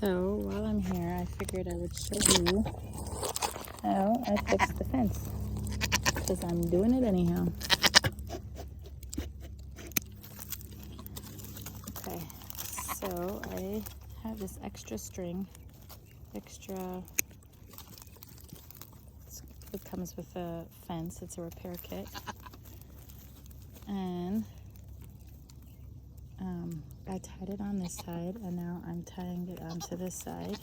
So while I'm here, I figured I would show you how I fixed the fence, because I'm doing it anyhow. Okay, so I have this extra string, it comes with a fence, it's a repair kit, and I tied it on this side, and now I'm tying it onto this side.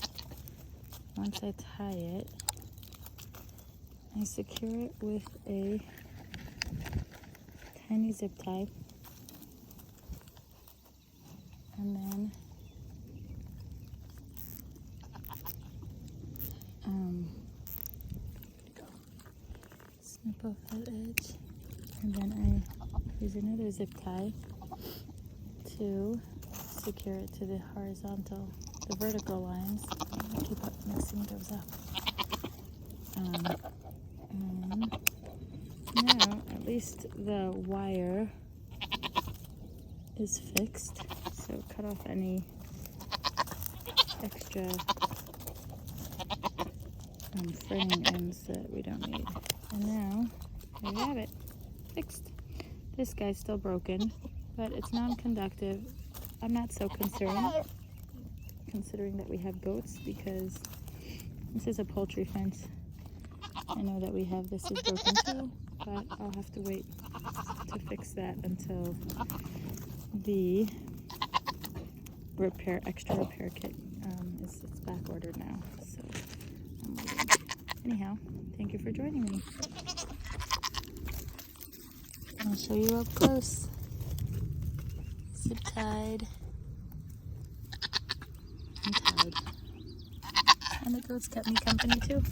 Once I tie it, I secure it with a tiny zip tie, and then snip off that edge, and then I use another zip tie to secure it to the vertical lines. I keep mixing those up. And now at least the wire is fixed, so cut off any extra fraying ends that we don't need. And now, there you have it, fixed. This guy's still broken, but it's non-conductive. I'm not so concerned, considering that we have goats, because this is a poultry fence. I know that we have this is broken too, but I'll have to wait to fix that until the extra repair kit it's back ordered now. So I'm waiting. Anyhow, thank you for joining me. I'll show you up close. Zip tied and tied. And the goats kept me company too.